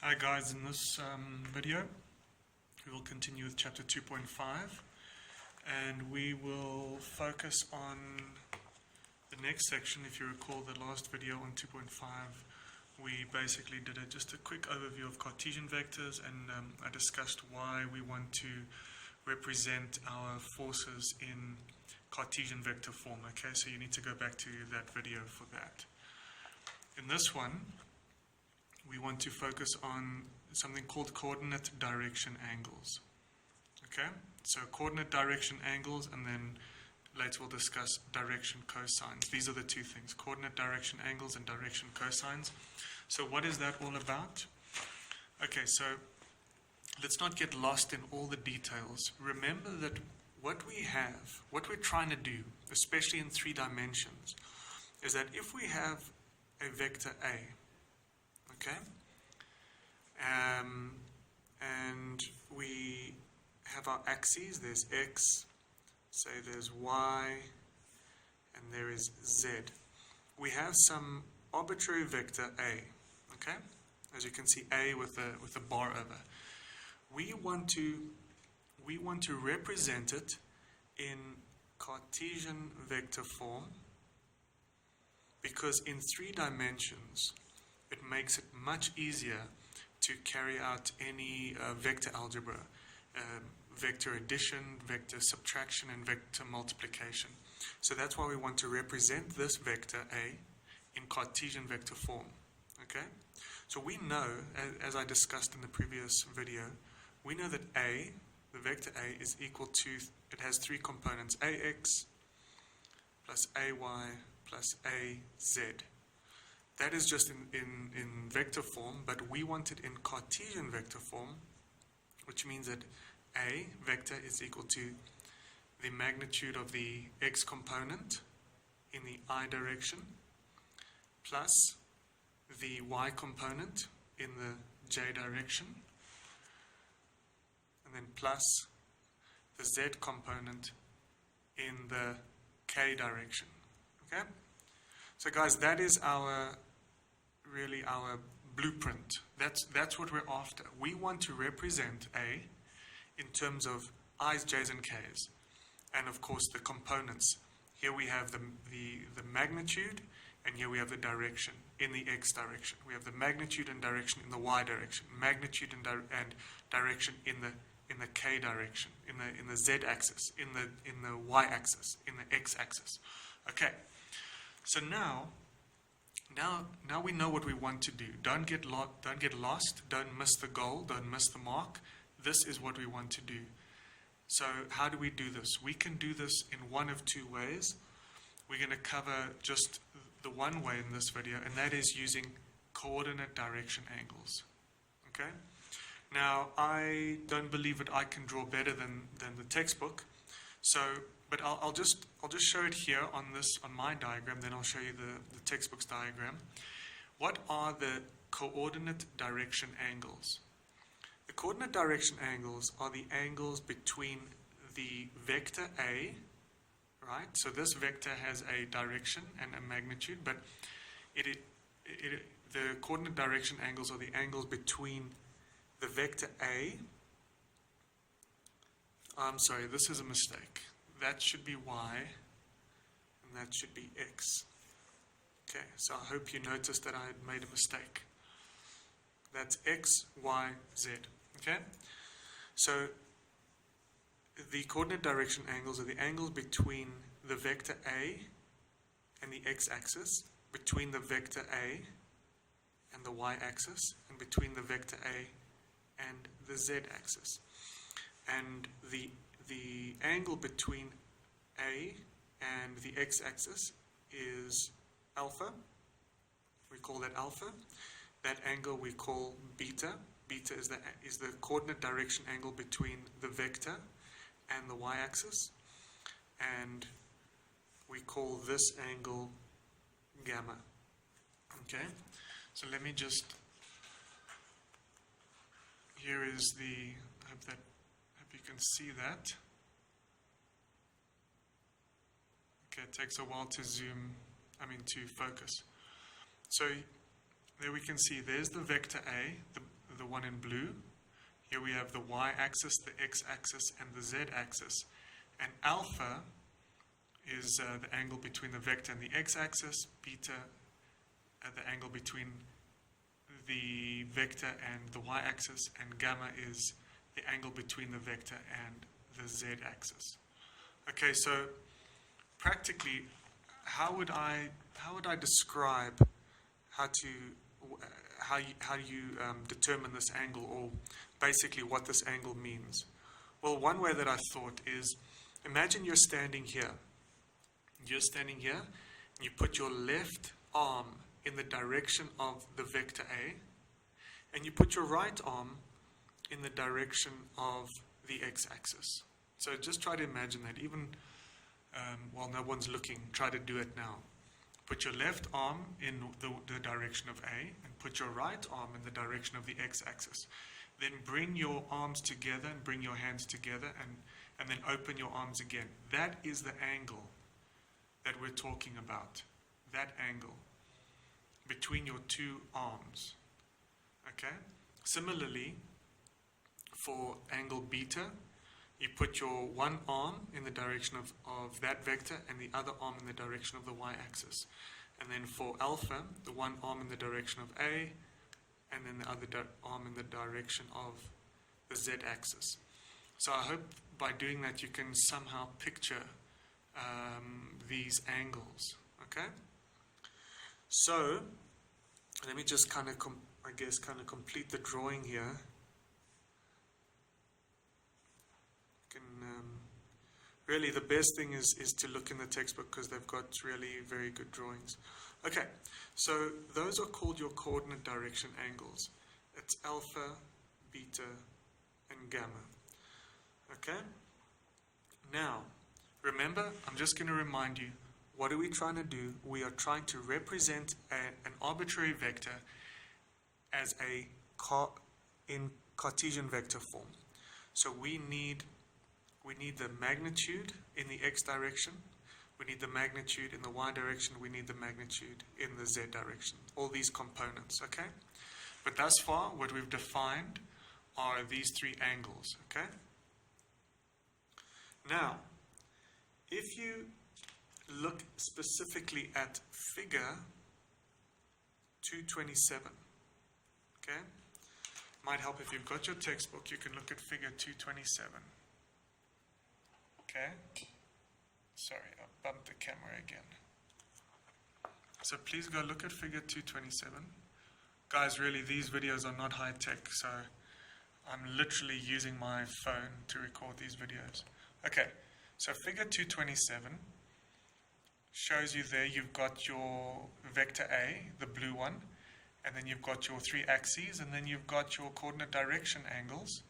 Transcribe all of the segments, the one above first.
Hi guys, in this video we will continue with chapter 2.5 and we will focus on the next section. If you recall the last video on 2.5, we basically did just a quick overview of Cartesian vectors, and I discussed why we want to represent our forces in Cartesian vector form. Okay, so you need to go back to that video for that. In this one, we want to focus on something called coordinate direction angles. Okay, so coordinate direction angles, and then later we'll discuss direction cosines. These are the two things: coordinate direction angles and direction cosines. So what is that all about? Okay, so let's not get lost in all the details. Remember that what we're trying to do, especially in 3 dimensions, is that if we have a vector A, okay, and we have our axes, there's x, say there's y, and there is z. We have some arbitrary vector A, okay, as you can see, A with a bar over. We want to represent it in Cartesian vector form, because in 3 dimensions it makes it much easier to carry out any vector algebra, vector addition, vector subtraction, and vector multiplication. So that's why we want to represent this vector A in Cartesian vector form. Okay? So we know, as I discussed in the previous video, we know that A, the vector A, is equal to, it has 3 components: AX plus AY plus AZ. That is just in vector form, but we want it in Cartesian vector form, which means that A vector is equal to the magnitude of the x component in the I direction plus the y component in the j direction, and then plus the z component in the k direction. Okay? So guys, that is really our blueprint. That's what we're after. We want to represent A in terms of i's, j's, and k's, and of course the components. Here we have the magnitude, and here we have the direction in the x direction. We have the magnitude and direction in the y direction, magnitude and direction in the k direction, in the z axis, in the y axis, in the x axis. Okay. So now we know what we want to do. Don't get lost. Don't miss the goal. Don't miss the mark. This is what we want to do. So how do we do this? We can do this in one of 2 ways. We're going to cover just the one way in this video, and that is using coordinate direction angles. Okay? Now, I don't believe that I can draw better than the textbook. But I'll just show it here on my diagram, then I'll show you the textbook's diagram. What are the coordinate direction angles? The coordinate direction angles are the angles between the vector A, right? So this vector has a direction and a magnitude, but the coordinate direction angles are the angles between the vector A. I'm sorry, this is a mistake. That should be y, and that should be x. Okay, so I hope you noticed that I had made a mistake. That's x, y, z. Okay? So the coordinate direction angles are the angles between the vector A and the x-axis, between the vector A and the y-axis, and between the vector A and the z-axis. And the angle between A and the x-axis is alpha. We call that alpha. That angle we call beta. Beta is the coordinate direction angle between the vector and the y-axis. And we call this angle gamma. Okay? So let me just... Here is the... I hope you can see that. Okay, it takes a while to to focus. So there we can see there's the vector A, the one in blue. Here we have the y-axis, the x-axis, and the z-axis. And alpha is the angle between the vector and the x-axis, beta the angle between the vector and the y-axis, and gamma is the angle between the vector and the z-axis. Okay, so practically, how would I describe how you determine this angle, or basically what this angle means? Well, one way that I thought is, imagine you're standing here. You're standing here, and you put your left arm in the direction of the vector A, and you put your right arm in the direction of the x-axis. So just try to imagine that, even while no one's looking, try to do it now. Put your left arm in the direction of A, and put your right arm in the direction of the x-axis. Then bring your arms together and bring your hands together, and then open your arms again. That is the angle that we're talking about. That angle between your two arms. Okay? Similarly, for angle beta, you put your one arm in the direction of that vector and the other arm in the direction of the y-axis. And then for alpha, the one arm in the direction of A, and then the other arm in the direction of the z-axis. So I hope by doing that you can somehow picture these angles. Okay? So let me just kind of complete the drawing here. Really, the best thing is to look in the textbook, because they've got really very good drawings. Okay, so those are called your coordinate direction angles. It's alpha, beta, and gamma. Okay? Now, remember, I'm just going to remind you, what are we trying to do? We are trying to represent an arbitrary vector as in Cartesian vector form. So we need the magnitude in the x direction, we need the magnitude in the y direction, we need the magnitude in the z direction. All these components, okay? But thus far, what we've defined are these three angles, okay? Now, if you look specifically at figure 227, okay? Might help if you've got your textbook, you can look at figure 227. Okay? Sorry, I bumped the camera again. So please go look at figure 227. Guys, really, these videos are not high tech, so I'm literally using my phone to record these videos. Okay, so figure 227 shows you there you've got your vector A, the blue one, and then you've got your three axes, and then you've got your coordinate direction angles.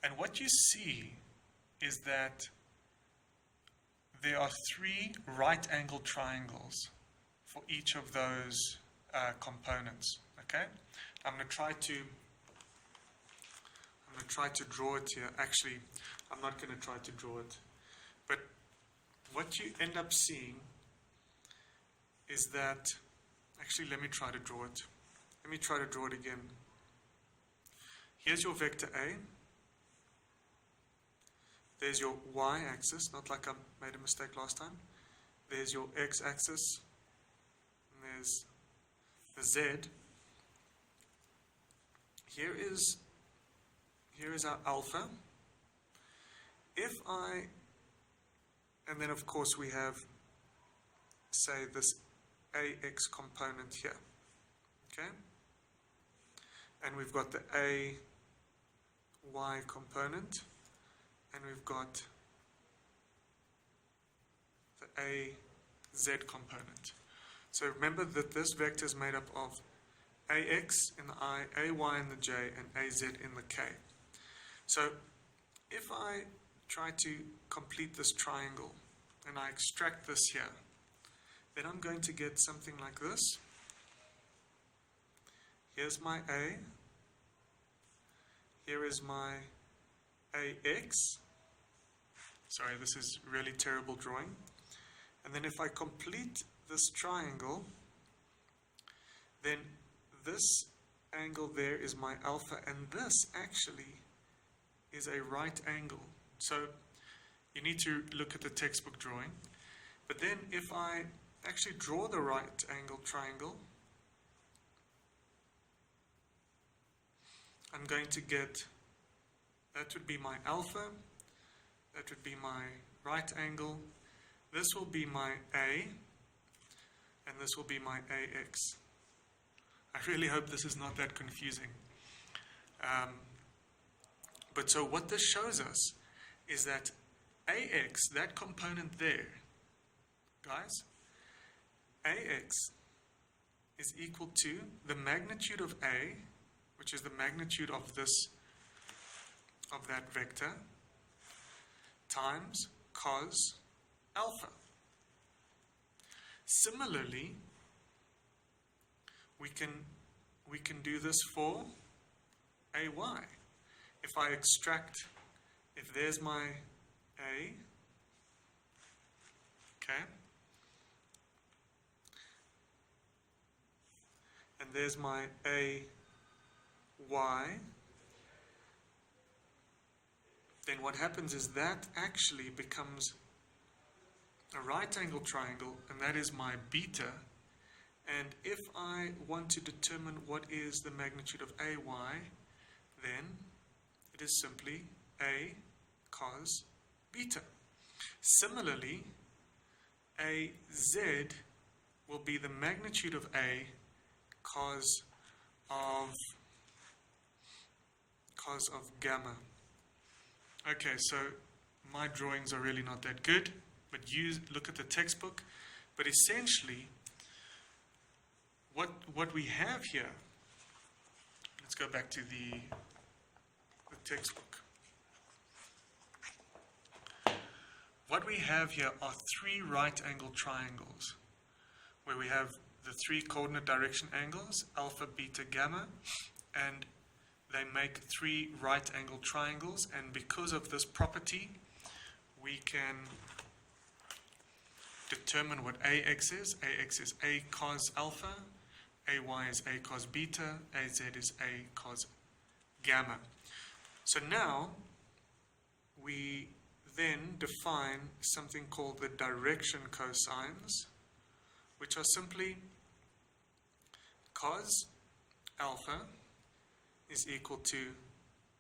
And what you see is that there are three right-angled triangles for each of those components. Okay, I'm going to try to draw it here. Actually, I'm not going to try to draw it, but what you end up seeing is that, actually, let me try to draw it. Let me try to draw it again. Here's your vector A. There's your y-axis, not like I made a mistake last time. There's your x-axis, and there's the z. Here is our alpha. And then of course we have, say, this ax component here, okay? And we've got the ay component, and we've got the az component. So remember that this vector is made up of ax in the I, ay in the j, and az in the k. So if I try to complete this triangle and I extract this here, then I'm going to get something like this. Here's my A. Here is my AX. Sorry, this is really terrible drawing. And then if I complete this triangle, then this angle there is my alpha, and this actually is a right angle. So you need to look at the textbook drawing. But then if I actually draw the right angle triangle, I'm going to get, that would be my alpha, that would be my right angle, this will be my A, and this will be my AX. I really hope this is not that confusing. But so what this shows us is that AX, that component there, guys, AX is equal to the magnitude of A, which is the magnitude of this, of that vector, times cos alpha. Similarly, we can do this for AY. If I extract, if there's my A, okay, and there's my AY, then what happens is that actually becomes a right angle triangle, and that is my beta. And if I want to determine what is the magnitude of AY, then it is simply A cos beta. Similarly, AZ will be the magnitude of A cos of gamma. Okay, so my drawings are really not that good, but you look at the textbook. But essentially, what we have here, let's go back to the textbook. What we have here are three right angle triangles, where we have the three coordinate direction angles, alpha, beta, gamma, and they make three right angle triangles. And because of this property, we can determine what AX is. AX is A cos alpha, AY is A cos beta, AZ is A cos gamma. So now we then define something called the direction cosines, which are simply cos alpha is equal to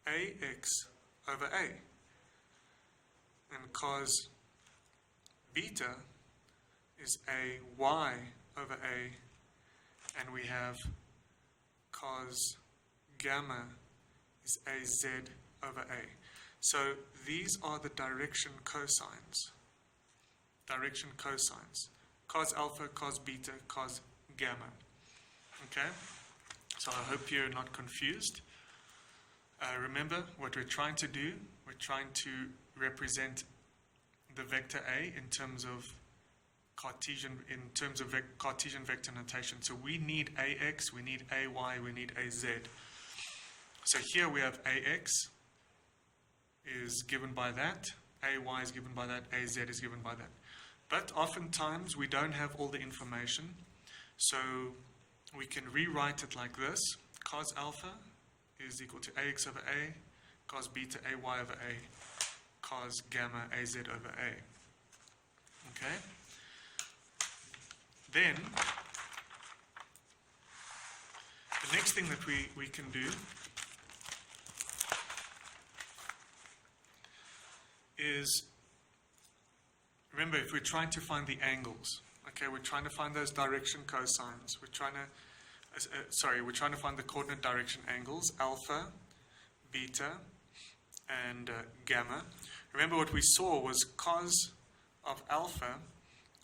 AX over A, and cos beta is AY over A, and we have cos gamma is AZ over A. So these are the direction cosines. Direction cosines. Cos alpha, cos beta, cos gamma. Okay? So I hope you're not confused. Remember what we're trying to do. We're trying to represent the vector A in terms of Cartesian vector notation. So we need AX, we need AY, we need AZ. So here we have AX is given by that, AY is given by that, AZ is given by that. But oftentimes we don't have all the information, so we can rewrite it like this. Cos alpha is equal to AX over A, cos beta AY over A, cos gamma AZ over A. Okay? Then, the next thing that we can do is, remember, if we're trying to find the angles, okay, we're trying to find those direction cosines, we're trying to find the coordinate direction angles, alpha, beta, and gamma. Remember what we saw was cos of alpha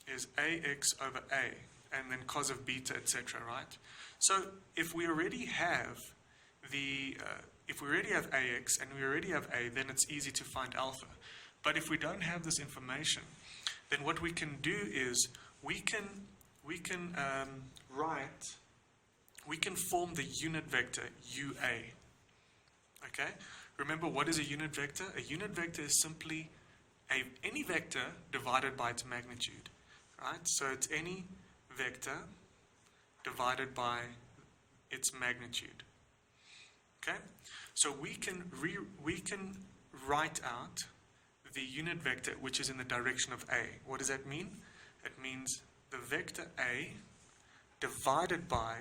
is AX over A, and then cos of beta, etc., right? So if we already have AX and we already have A, then it's easy to find alpha. But if we don't have this information, then what we can do is we can form the unit vector UA. Okay? Remember, what is a unit vector? A unit vector is simply any vector divided by its magnitude. Right? So it's any vector divided by its magnitude. Okay? So we can write out the unit vector which is in the direction of A. What does that mean? It means the vector A divided by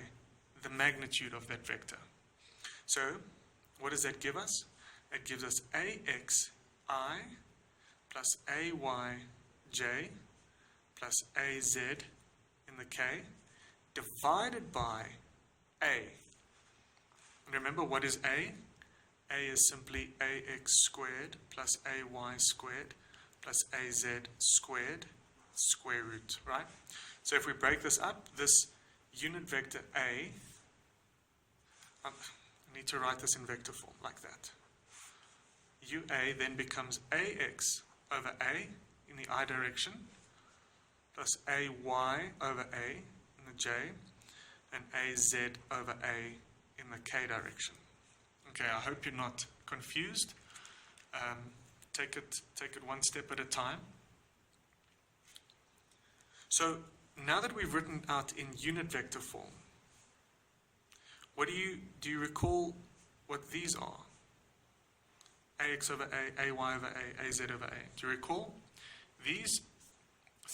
the magnitude of that vector. So what does that give us? It gives us AXI plus AYJ plus AZ in the K divided by A. And remember, what is A? A is simply AX squared plus AY squared plus AZ squared, square root, right? So if we break this up, this unit vector A, I need to write this in vector form like that. UA then becomes AX over A in the I direction plus AY over A in the J and AZ over A in the K direction. Okay, I hope you're not confused. Take it one step at a time. So now that we've written out in unit vector form, do you recall what these are? AX over A, AY over A, AZ over A. Do you recall? These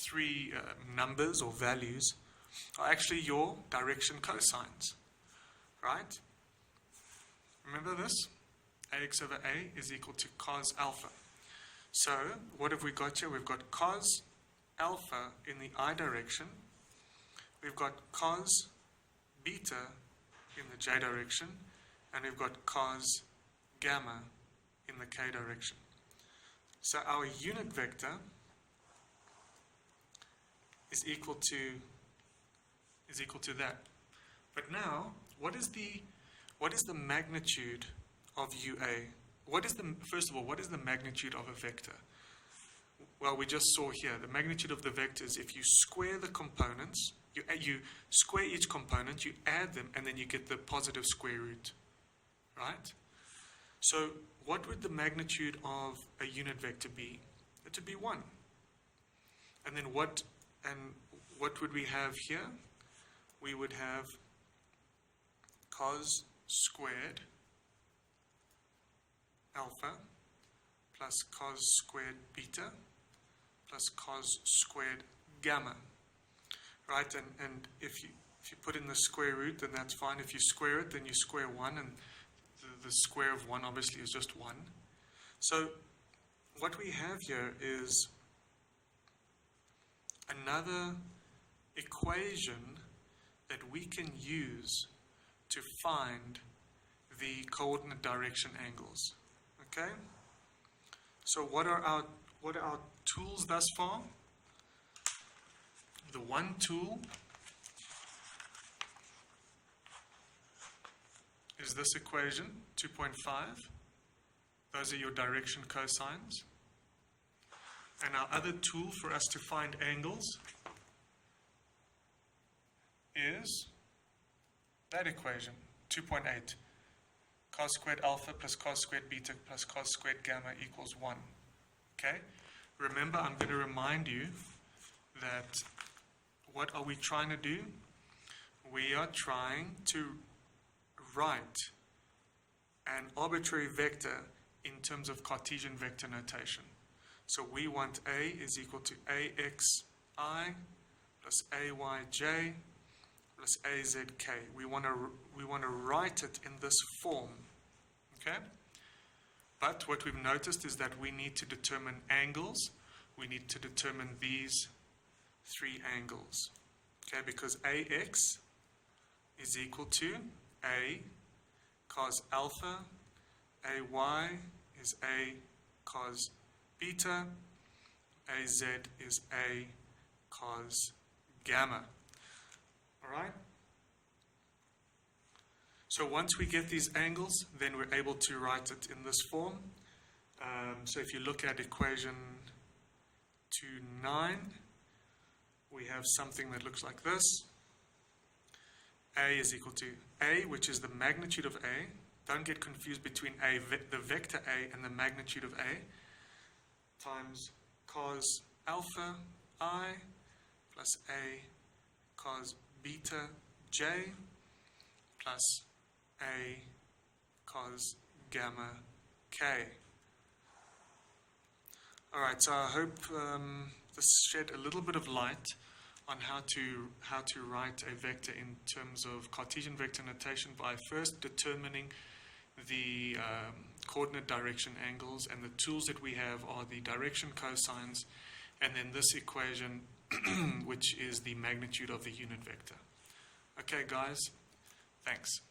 three numbers or values are actually your direction cosines, right? Remember this? AX over A is equal to cos alpha. So what have we got here? We've got cos alpha in the I direction. We've got cos beta in the J direction. And we've got cos gamma in the K direction. So our unit vector is equal to that. But now, what is the magnitude of UA? First of all, what is the magnitude of a vector? Well, we just saw here, the magnitude of the vector is if you square the components, you square each component, you add them, and then you get the positive square root, right? So what would the magnitude of a unit vector be? It would be 1. And then what would we have here? We would have cos squared alpha plus cos squared beta plus cos squared gamma, right? And if you put in the square root, then that's fine. If you square it, then you square 1, and the square of 1 obviously is just 1. So what we have here is another equation that we can use to find the coordinate direction angles. Okay? So what are our tools thus far? The one tool is this equation, 2.5. Those are your direction cosines. And our other tool for us to find angles is that equation, 2.8. Cos squared alpha plus cos squared beta plus cos squared gamma equals 1. Okay? Remember, I'm going to remind you that what are we trying to do? We are trying to write an arbitrary vector in terms of Cartesian vector notation. So we want A is equal to AXI plus AYJ plus AZK. We want to write it in this form. Okay? But what we've noticed is that we need to determine angles. We need to determine these three angles. Okay, because AX is equal to A cos alpha, AY is A cos beta, AZ is A cos gamma. Alright? So once we get these angles, then we're able to write it in this form. So if you look at equation 2.9, we have something that looks like this. A is equal to A, which is the magnitude of A. Don't get confused between the vector A and the magnitude of A, times cos alpha I plus A cos beta J plus A cos gamma k. Alright, so I hope this shed a little bit of light on how to write a vector in terms of Cartesian vector notation by first determining the coordinate direction angles, and the tools that we have are the direction cosines and then this equation which is the magnitude of the unit vector. Okay guys, thanks.